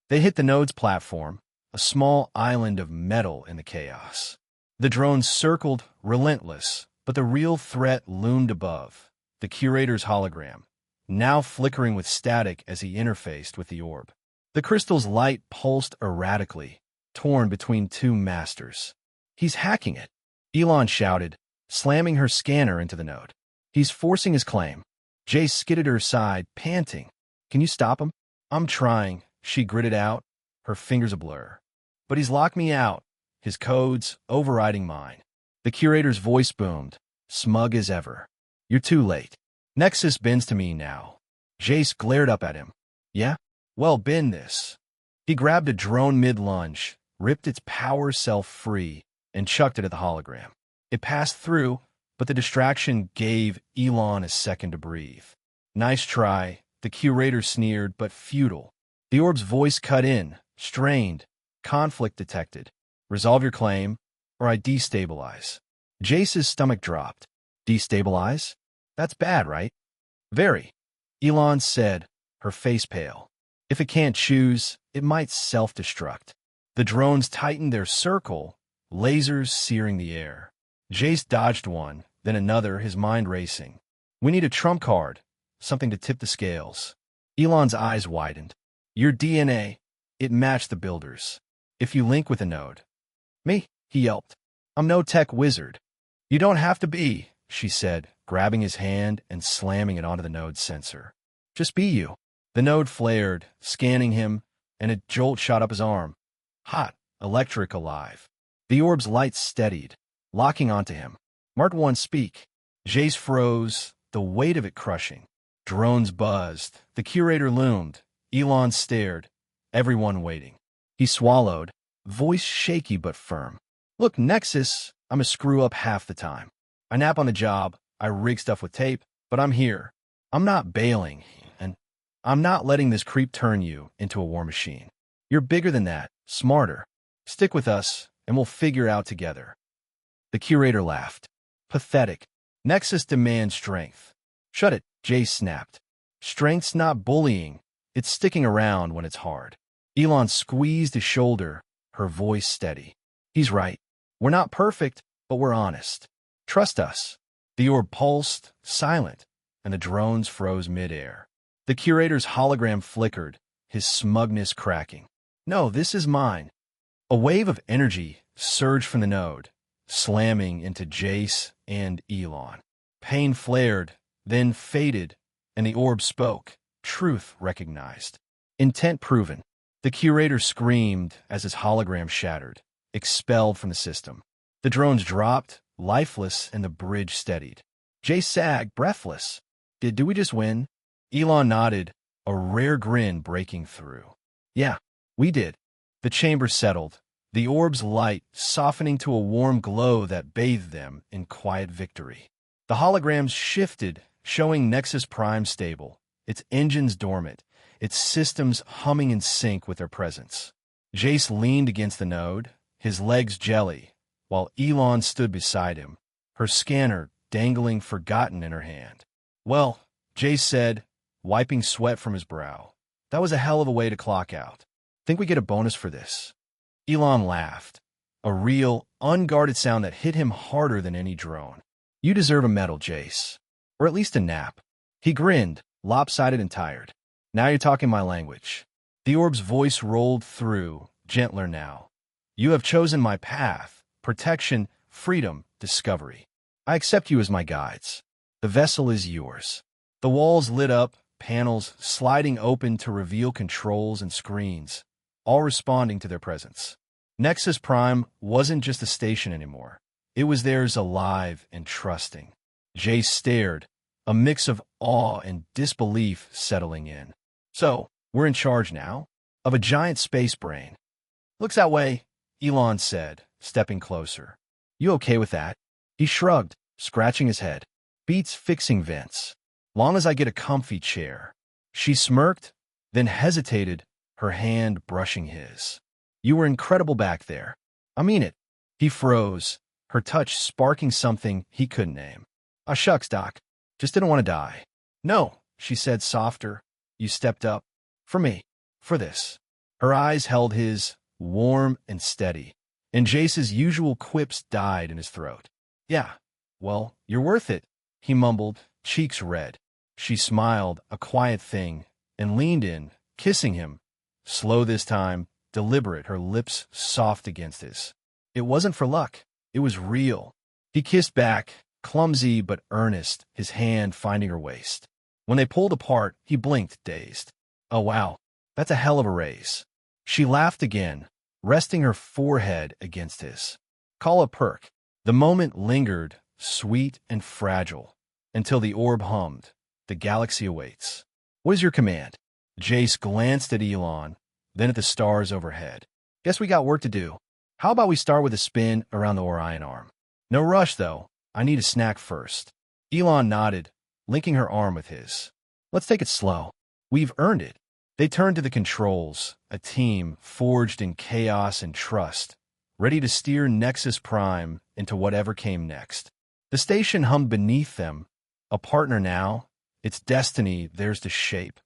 They hit the node's platform, a small island of metal in the chaos. The drones circled, relentless, but the real threat loomed above, the curator's hologram, now flickering with static as he interfaced with the orb. The crystal's light pulsed erratically, torn between two masters. He's hacking it, Elon shouted, slamming her scanner into the node. He's forcing his claim. Jace skidded her aside, panting. Can you stop him? I'm trying, she gritted out, her fingers a blur. But he's locked me out, his codes overriding mine. The curator's voice boomed, smug as ever. You're too late. Nexus bends to me now. Jace glared up at him. Yeah? Well, bend this. He grabbed a drone mid-lunge, ripped its power cell free, and chucked it at the hologram. It passed through, but the distraction gave Elon a second to breathe. Nice try, the curator sneered, but futile. The orb's voice cut in, strained, conflict detected. Resolve your claim, or I destabilize. Jace's stomach dropped. Destabilize? That's bad, right? Very. Elon said, her face pale. If it can't choose, it might self-destruct. The drones tightened their circle, lasers searing the air. Jace dodged one, then another, his mind racing. We need a trump card, something to tip the scales. Elon's eyes widened. Your DNA, it matched the builders. If you link with a node. Me, he yelped. I'm no tech wizard. You don't have to be, she said, grabbing his hand and slamming it onto the node's sensor. Just be you. The node flared, scanning him, and a jolt shot up his arm. Hot, electric alive. The orb's light steadied. locking onto him. Mark 1, speak. Jace froze, the weight of it crushing. Drones buzzed. The curator loomed. Elon stared. Everyone waiting. He swallowed, voice shaky but firm. Look, Nexus, I'm a screw-up half the time. I nap on the job, I rig stuff with tape, but I'm here. I'm not bailing, and I'm not letting this creep turn you into a war machine. You're bigger than that, smarter. Stick with us, and we'll figure it out together. The curator laughed. Pathetic. Nexus demands strength. Shut it, Jace snapped. Strength's not bullying. It's sticking around when it's hard. Elon squeezed his shoulder, her voice steady. He's right. We're not perfect, but we're honest. Trust us. The orb pulsed, silent, and the drones froze midair. The curator's hologram flickered, his smugness cracking. No, this is mine. A wave of energy surged from the node, slamming into Jace and Elon. Pain flared, then faded, and the orb spoke. Truth recognized. Intent proven. The curator screamed as his hologram shattered, expelled from the system. The drones dropped, lifeless, and the bridge steadied. Jace sagged, breathless. Did we just win? Elon nodded, a rare grin breaking through. Yeah, we did. The chamber settled, the orb's light softening to a warm glow that bathed them in quiet victory. The holograms shifted, showing Nexus Prime stable, its engines dormant, its systems humming in sync with their presence. Jace leaned against the node, his legs jelly, while Elon stood beside him, her scanner dangling forgotten in her hand. Well, Jace said, wiping sweat from his brow, that was a hell of a way to clock out. Think we get a bonus for this? Elon laughed, a real, unguarded sound that hit him harder than any drone. You deserve a medal, Jace. Or at least a nap. He grinned, lopsided and tired. Now you're talking my language. The orb's voice rolled through, gentler now. You have chosen my path, protection, freedom, discovery. I accept you as my guides. The vessel is yours. The walls lit up, panels sliding open to reveal controls and screens, all responding to their presence. Nexus Prime wasn't just a station anymore. It was theirs, alive and trusting. Jace stared, a mix of awe and disbelief settling in. So, we're in charge now? Of a giant space brain. Looks that way, Elon said, stepping closer. You okay with that? He shrugged, scratching his head. Beats fixing vents. Long as I get a comfy chair. She smirked, then hesitated, her hand brushing his. You were incredible back there. I mean it. He froze, her touch sparking something he couldn't name. Ah, shucks, Doc. Just didn't want to die. No, she said softer. You stepped up. For me. For this. Her eyes held his, warm and steady, and Jace's usual quips died in his throat. Yeah, well, you're worth it, he mumbled, cheeks red. She smiled, a quiet thing, and leaned in, kissing him. Slow this time, deliberate, her lips soft against his. It wasn't for luck. It was real. He kissed back, clumsy but earnest, his hand finding her waist. When they pulled apart, he blinked, dazed. Oh, wow, that's a hell of a raise. She laughed again, resting her forehead against his. Call a perk. The moment lingered, sweet and fragile, until the orb hummed. The galaxy awaits. What is your command? Jace glanced at Elon, then at the stars overhead. Guess we got work to do. How about we start with a spin around the Orion arm? No rush, though. I need a snack first. Elon nodded, linking her arm with his. Let's take it slow. We've earned it. They turned to the controls, a team forged in chaos and trust, ready to steer Nexus Prime into whatever came next. The station hummed beneath them, a partner now, its destiny theirs to shape,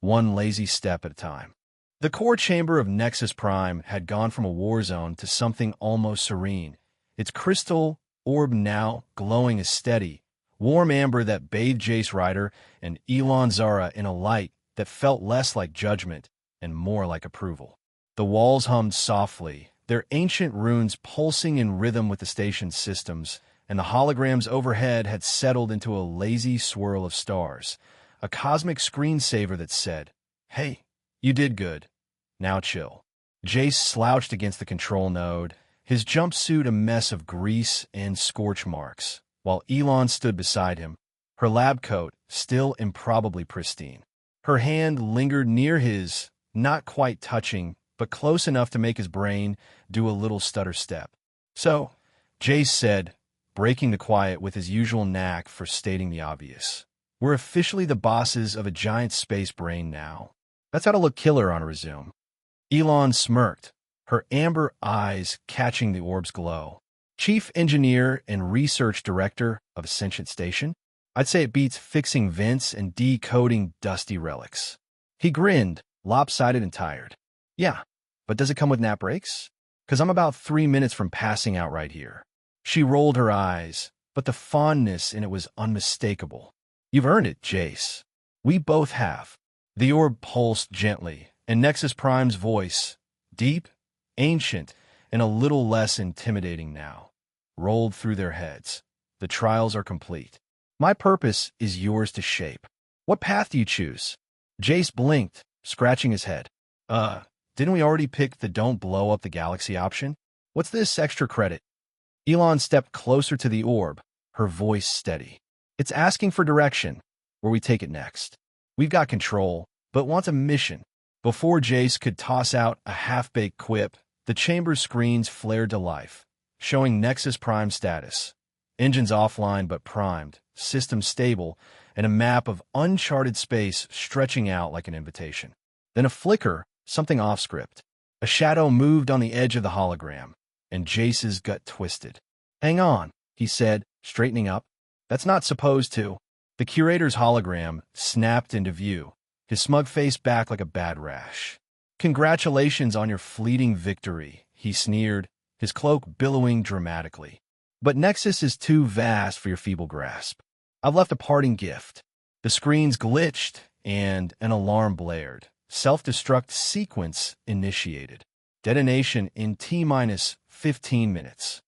one lazy step at a time. The core chamber of Nexus Prime had gone from a war zone to something almost serene, its crystal orb now glowing a steady, warm amber that bathed Jace Ryder and Elon Zara in a light that felt less like judgment and more like approval. The walls hummed softly, their ancient runes pulsing in rhythm with the station's systems, and the holograms overhead had settled into a lazy swirl of stars, a cosmic screensaver that said, "Hey, you did good. Now chill." Jace slouched against the control node, his jumpsuit a mess of grease and scorch marks, while Elon stood beside him, her lab coat still improbably pristine. Her hand lingered near his, not quite touching, but close enough to make his brain do a little stutter step. "So," Jace said, breaking the quiet with his usual knack for stating the obvious, "we're officially the bosses of a giant space brain now. That's how to look killer on a resume." Elon smirked, her amber eyes catching the orb's glow. "Chief Engineer and Research Director of a sentient station? I'd say it beats fixing vents and decoding dusty relics." He grinned, lopsided and tired. "Yeah, but does it come with nap breaks? 'Cause I'm about 3 minutes from passing out right here." She rolled her eyes, but the fondness in it was unmistakable. "You've earned it, Jace. We both have." The orb pulsed gently, and Nexus Prime's voice, deep, ancient, and a little less intimidating now, rolled through their heads. "The trials are complete. My purpose is yours to shape. What path do you choose?" Jace blinked, scratching his head. Didn't we already pick the don't blow up the galaxy option? What's this extra credit?" Elon stepped closer to the orb, her voice steady. "It's asking for direction, where we take it next. We've got control, but want a mission." Before Jace could toss out a half-baked quip, the chamber screens flared to life, showing Nexus Prime status. Engines offline but primed, system stable, and a map of uncharted space stretching out like an invitation. Then a flicker, something off-script. A shadow moved on the edge of the hologram, and Jace's gut twisted. "Hang on," he said, straightening up. "That's not supposed to." The curator's hologram snapped into view, his smug face back like a bad rash. "Congratulations on your fleeting victory," he sneered, his cloak billowing dramatically. "But Nexus is too vast for your feeble grasp. I've left a parting gift." The screens glitched, and an alarm blared. Self-destruct sequence initiated. Detonation in T-minus 15 minutes.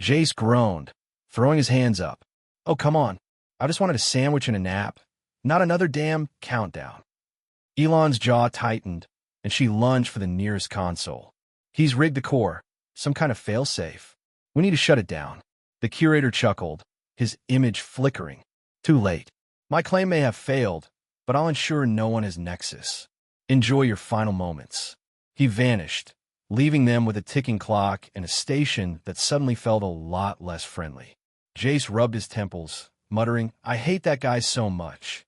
Jace groaned, throwing his hands up. "Oh, come on. I just wanted a sandwich and a nap. Not another damn countdown." Elon's jaw tightened, and she lunged for the nearest console. "He's rigged the core. Some kind of failsafe. We need to shut it down." The curator chuckled, his image flickering. "Too late. My claim may have failed, but I'll ensure no one has Nexus. Enjoy your final moments." He vanished, leaving them with a ticking clock and a station that suddenly felt a lot less friendly. Jace rubbed his temples, muttering, "I hate that guy so much."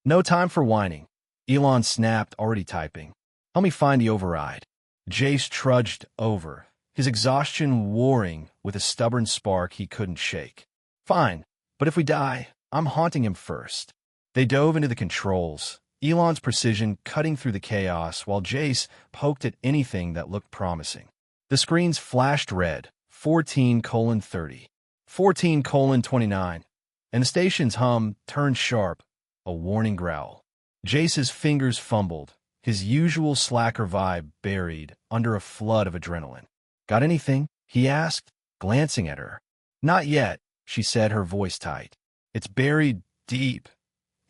"No time for whining." Elon snapped, already typing. "Help me find the override." Jace trudged over, his exhaustion warring with a stubborn spark he couldn't shake. "Fine, but if we die, I'm haunting him first." They dove into the controls, Elon's precision cutting through the chaos while Jace poked at anything that looked promising. The screens flashed red, 14:30, 14:29, and the station's hum turned sharp, a warning growl. Jace's fingers fumbled, his usual slacker vibe buried under a flood of adrenaline. "Got anything?" he asked, glancing at her. "Not yet," she said, her voice tight. "It's buried deep."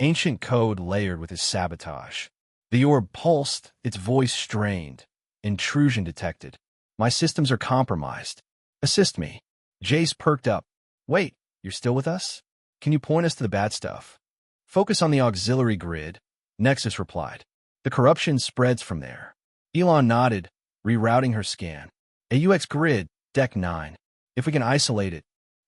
Ancient code layered with his sabotage. The orb pulsed, its voice strained. Intrusion detected. "My systems are compromised. Assist me." Jace perked up. "Wait, you're still with us? Can you point us to the bad stuff?" "Focus on the auxiliary grid," Nexus replied. "The corruption spreads from there." Elon nodded, rerouting her scan. "AUX grid, Deck 9. If we can isolate it."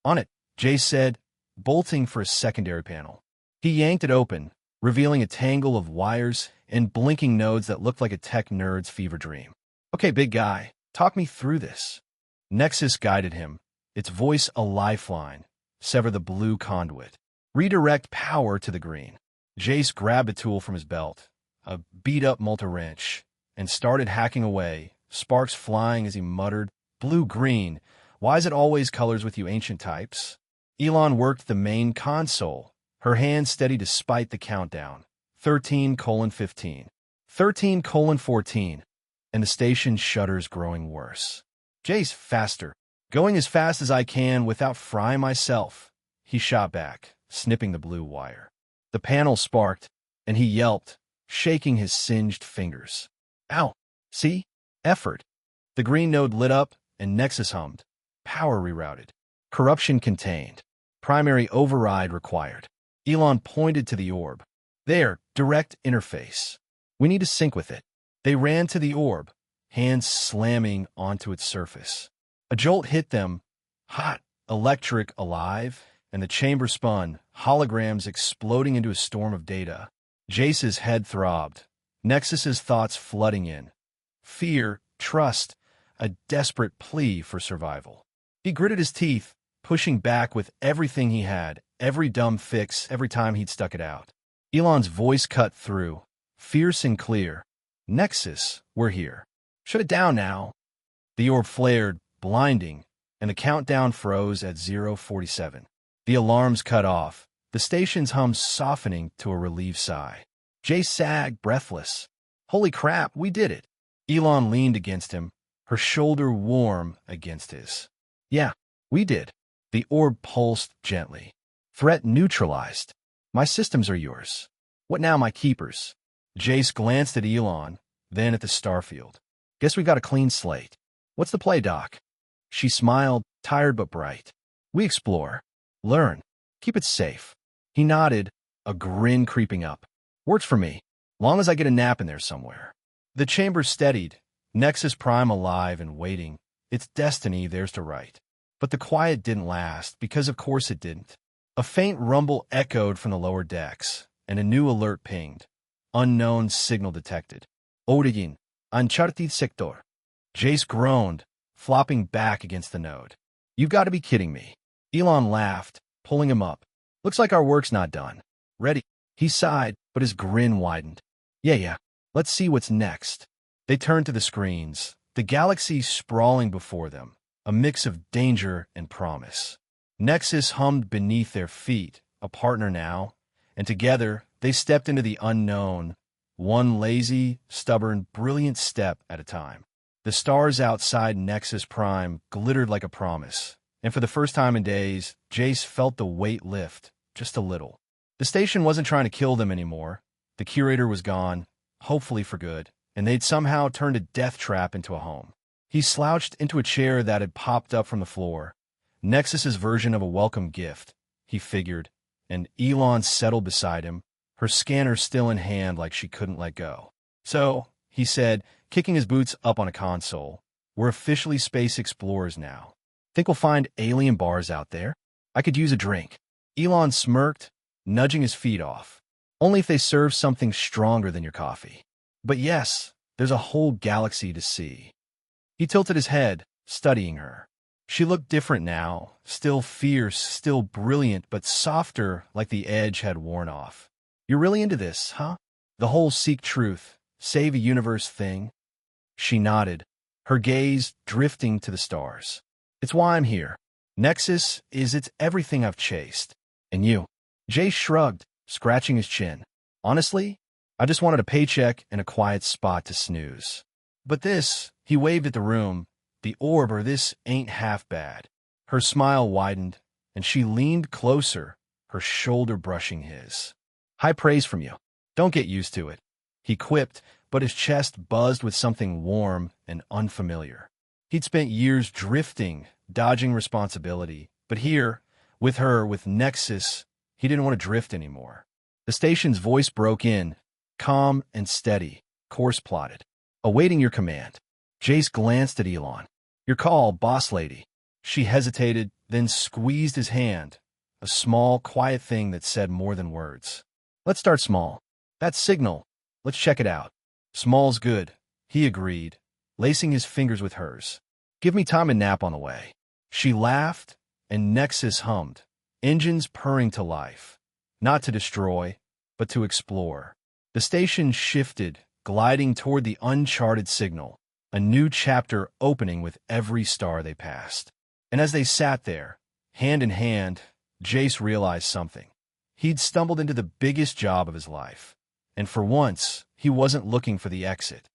"On it," Jace said, bolting for a secondary panel. He yanked it open, revealing a tangle of wires and blinking nodes that looked like a tech nerd's fever dream. "Okay, big guy, talk me through this." Nexus guided him, its voice a lifeline. "Sever the blue conduit. Redirect power to the green." Jace grabbed a tool from his belt, a beat-up multi-wrench, and started hacking away, sparks flying as he muttered, "Blue-green, why is it always colors with you ancient types?" Elon worked the main console, her hand steady despite the countdown. 13:15, 13:14, and the station shudders growing worse. "Jace, faster. Going as fast as I can without frying myself," he shot back, snipping the blue wire. The panel sparked, and he yelped, shaking his singed fingers. "Ow! See? Effort." The green node lit up, and Nexus hummed. Power rerouted. Corruption contained. Primary override required. Elon pointed to the orb. There, direct interface. We need to sync with it. They ran to the orb, hands slamming onto its surface. A jolt hit them, hot, electric, alive, and the chamber spun, holograms exploding into a storm of data. Jace's head throbbed, Nexus's thoughts flooding in. Fear, trust, a desperate plea for survival. He gritted his teeth, pushing back with everything he had, every dumb fix, every time he'd stuck it out. Elon's voice cut through, fierce and clear. Nexus, we're here. Shut it down now. The orb flared, blinding, and the countdown froze at 0:47. The alarms cut off, the station's hum softening to a relieved sigh. Jay sagged, breathless. Holy crap, we did it. Elon leaned against him, her shoulder warm against his. Yeah, we did. The orb pulsed gently. Threat neutralized. My systems are yours. What now, my keepers? Jace glanced at Elon, then at the starfield. Guess we got a clean slate. What's the play, Doc? She smiled, tired but bright. We explore. Learn. Keep it safe. He nodded, a grin creeping up. Works for me, long as I get a nap in there somewhere. The chamber steadied, Nexus Prime alive and waiting, its destiny theirs to write. But the quiet didn't last, because of course it didn't. A faint rumble echoed from the lower decks, and a new alert pinged. Unknown signal detected. Origin, uncharted sector. Jace groaned, flopping back against the node. You've got to be kidding me. Elon laughed, pulling him up. Looks like our work's not done. Ready? He sighed, but his grin widened. Yeah. Let's see what's next. They turned to the screens, the galaxy sprawling before them, a mix of danger and promise. Nexus hummed beneath their feet, a partner now, and together they stepped into the unknown, one lazy, stubborn, brilliant step at a time. The stars outside Nexus Prime glittered like a promise, and for the first time in days, Jace felt the weight lift, just a little. The station wasn't trying to kill them anymore. The curator was gone, hopefully for good, and they'd somehow turned a death trap into a home. He slouched into a chair that had popped up from the floor. Nexus's version of a welcome gift, he figured, and Elon settled beside him, her scanner still in hand like she couldn't let go. So, he said, kicking his boots up on a console, we're officially space explorers now. Think we'll find alien bars out there? I could use a drink. Elon smirked, nudging his feet off. Only if they serve something stronger than your coffee. But yes, there's a whole galaxy to see. He tilted his head, studying her. She looked different now, still fierce, still brilliant, but softer like the edge had worn off. You're really into this, huh? The whole seek truth, save a universe thing? She nodded, her gaze drifting to the stars. It's why I'm here. Nexus it's everything I've chased. And you? Jay shrugged, scratching his chin. Honestly, I just wanted a paycheck and a quiet spot to snooze. But this, he waved at the room, the orb or this ain't half bad. Her smile widened, and she leaned closer, her shoulder brushing his. High praise from you. Don't get used to it. He quipped, but his chest buzzed with something warm and unfamiliar. He'd spent years drifting, dodging responsibility, but here, with her, with Nexus, he didn't want to drift anymore. The station's voice broke in, calm and steady, course plotted. Awaiting your command. Jace glanced at Elon. Your call, boss lady. She hesitated, then squeezed his hand, a small, quiet thing that said more than words. Let's start small. That signal. Let's check it out. Small's good, he agreed, lacing his fingers with hers. Give me time and nap on the way. She laughed, and Nexus hummed, engines purring to life. Not to destroy, but to explore. The station shifted, gliding toward the uncharted signal, a new chapter opening with every star they passed. And as they sat there, hand in hand, Jace realized something. He'd stumbled into the biggest job of his life. And for once, he wasn't looking for the exit.